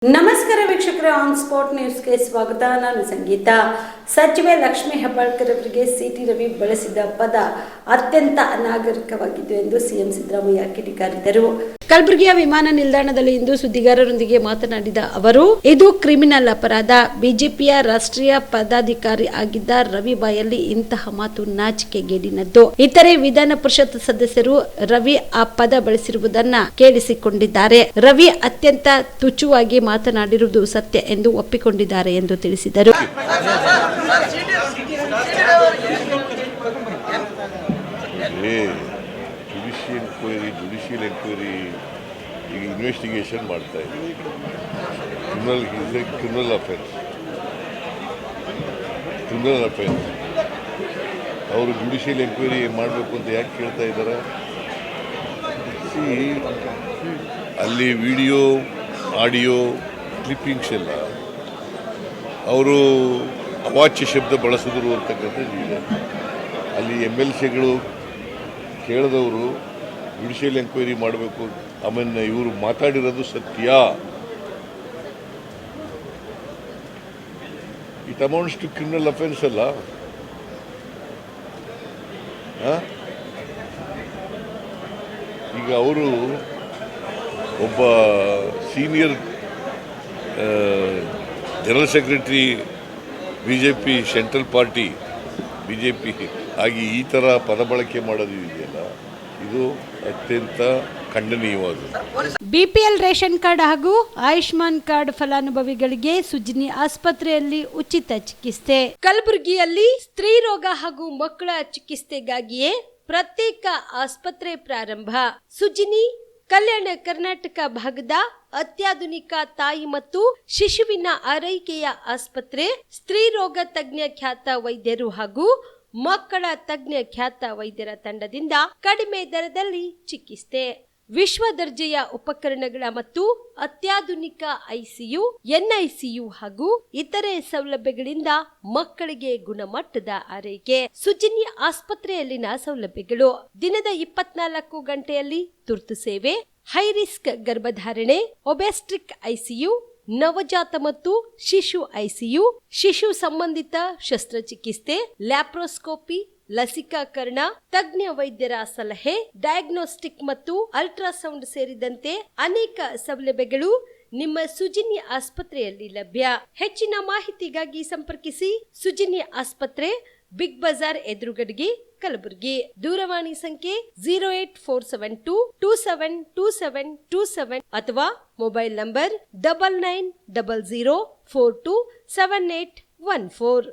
ನಮಸ್ಕಾರ ವೀಕ್ಷಕರೇ, on spot ನ್ಯೂಸ್ಗೆ ಸ್ವಾಗತ. ನಾನು ಸಂಗೀತ. ಸಚಿವೆ ಲಕ್ಷ್ಮೀ ಹೆಬ್ಬಾಳ್ಕರ್ ಅವರಿಗೆ ಸಿಟಿ ರವಿ ಬಳಸಿದ ಪದ ಅತ್ಯಂತ ಅನಾಗರಿಕವಾಗಿತ್ತು ಎಂದು ಸಿಎಂ ಸಿದ್ದರಾಮಯ್ಯ ಕಿಡಿಕಾರಿದರು. ಕಲಬುರಗಿಯ ವಿಮಾನ ನಿಲ್ದಾಣದಲ್ಲಿ ಇಂದು ಸುದ್ದಿಗಾರರೊಂದಿಗೆ ಮಾತನಾಡಿದ ಅವರು, ಇದು ಕ್ರಿಮಿನಲ್ ಅಪರಾಧ. ಬಿಜೆಪಿಯ ರಾಷ್ಟ್ರೀಯ ಪದಾಧಿಕಾರಿ ಆಗಿದ್ದ ರವಿ ಬಾಯಲ್ಲಿ ಇಂತಹ ಮಾತು ನಾಚಿಕೆಗೇಡಿನದ್ದು. ಇತರೆ ವಿಧಾನ ಪರಿಷತ್ ಸದಸ್ಯರು ರವಿ ಆ ಪದ ಬಳಸಿರುವುದನ್ನ ಕೇಳಿಸಿಕೊಂಡಿದ್ದಾರೆ. ರವಿ ಅತ್ಯಂತ ತುಚ್ಛವಾಗಿ ಮಾತನಾಡಿರುವುದು ಸತ್ಯ ಎಂದು ಒಪ್ಪಿಕೊಂಡಿದ್ದಾರೆ ಎಂದು ತಿಳಿಸಿದರು. ಜುಡಿಷಿಯಲ್ ಎಂಕ್ವೈರಿ ಈಗ ಇನ್ವೆಸ್ಟಿಗೇಷನ್ ಮಾಡ್ತಾ ಇದ್ದೀವಿ. ಕ್ರಿಮಿನಲ್ ಅಫೆನ್ಸ್ ಅವರು ಜುಡಿಷಿಯಲ್ ಎಂಕ್ವೈರಿ ಮಾಡಬೇಕು ಅಂತ ಯಾಕೆ ಕೇಳ್ತಾ ಇದ್ದಾರೆ? ಅಲ್ಲಿ ವಿಡಿಯೋ ಆಡಿಯೋ ಕ್ಲಿಪ್ಪಿಂಗ್ಸ್ ಎಲ್ಲ ಅವರು ಅವಾಚ್ಯ ಶಬ್ದ ಬಳಸಿದ್ರು ಅಂತಕ್ಕಂಥದ್ದು ಇದೆ. ಅಲ್ಲಿ MLCಗಳು ಕೇಳಿದವರು ಜುಡಿಷಿಯಲ್ ಎಂಕ್ವೈರಿ ಮಾಡಬೇಕು, ಆಮೇಲೆ ಇವರು ಮಾತಾಡಿರೋದು ಸತ್ಯ. It amounts to criminal offence ಅಲ್ಲ. ಈಗ ಅವರು ಒಬ್ಬ senior general secretary BJP central party BJP ಆಗಿ ಈ ಥರ ಪದ ಬಳಕೆ ಮಾಡೋದು ಇದೆಯಲ್ಲ, ಇದು ಅತ್ಯಂತ ಖಂಡನೀಯವಾದದ್ದು. BPL ರೇಷನ್ ಕಾರ್ಡ್ ಹಾಗೂ ಆಯುಷ್ಮಾನ್ ಕಾರ್ಡ್ ಫಲಾನುಭವಿಗಳಿಗೆ ಸುಜಿನಿ ಆಸ್ಪತ್ರೆಯಲ್ಲಿ ಉಚಿತ ಚಿಕಿತ್ಸೆ. ಕಲಬುರಗಿಯಲ್ಲಿ ಸ್ತ್ರೀ ರೋಗ ಹಾಗೂ ಮಕ್ಕಳ ಚಿಕಿತ್ಸೆಗಾಗಿಯೇ ಪ್ರತ್ಯೇಕ ಆಸ್ಪತ್ರೆ ಪ್ರಾರಂಭ. ಸುಜಿನಿ ಕಲ್ಯಾಣ ಕರ್ನಾಟಕ ಭಾಗದ ಅತ್ಯಾಧುನಿಕ ತಾಯಿ ಮತ್ತು ಶಿಶುವಿನ ಆರೈಕೆಯ ಆಸ್ಪತ್ರೆ. ಸ್ತ್ರೀ ರೋಗ ತಜ್ಞ ಖ್ಯಾತ ವೈದ್ಯರು ಹಾಗೂ ಮಕ್ಕಳ ತಜ್ಞ ಖ್ಯಾತ ವೈದ್ಯರ ತಂಡದಿಂದ ಕಡಿಮೆ ದರದಲ್ಲಿ ಚಿಕಿತ್ಸೆ, ವಿಶ್ವ ದರ್ಜೆಯ ಉಪಕರಣಗಳ ಮತ್ತು ಅತ್ಯಾಧುನಿಕ ICU, NICU ಹಾಗೂ ಇತರೆ ಸೌಲಭ್ಯಗಳಿಂದ ಮಕ್ಕಳಿಗೆ ಗುಣಮಟ್ಟದ ಆರೈಕೆ. ಸುಜಿನಿ ಆಸ್ಪತ್ರೆಯಲ್ಲಿನ ಸೌಲಭ್ಯಗಳು: ದಿನದ 24 ಗಂಟೆಯಲ್ಲಿ ತುರ್ತು ಸೇವೆ, ಹೈ ರಿಸ್ಕ್ ಗರ್ಭಧಾರಣೆ, ಒಬೆಸ್ಟ್ರಿಕ್ ICU, ನವಜಾತ ಮತ್ತು ಶಿಶು ICU, ಶಿಶು ಸಂಬಂಧಿತ ಶಸ್ತ್ರಚಿಕಿತ್ಸೆ, ಲ್ಯಾಪ್ರೋಸ್ಕೋಪಿ, ಲಸಿಕಾಕರಣ, ತಜ್ಞ ವೈದ್ಯರ ಸಲಹೆ, ಡಯಾಗ್ನೋಸ್ಟಿಕ್ ಮತ್ತು ಅಲ್ಟ್ರಾಸೌಂಡ್ ಸೇರಿದಂತೆ ಅನೇಕ ಸೌಲಭ್ಯಗಳು ನಿಮ್ಮ ಸುಜಿನಿ ಆಸ್ಪತ್ರೆಯಲ್ಲಿ ಲಭ್ಯ. ಹೆಚ್ಚಿನ ಮಾಹಿತಿಗಾಗಿ ಸಂಪರ್ಕಿಸಿ ಸುಜಿನಿ ಆಸ್ಪತ್ರೆ, ಬಿಗ್ ಬಜಾರ್ ಎದುರುಗಡೆಗೆ, ಕಲಬುರಗಿ. ದೂರವಾಣಿ ಸಂಖ್ಯೆ 08472272727 ಅಥವಾ ಮೊಬೈಲ್ ನಂಬರ್ 9900427814.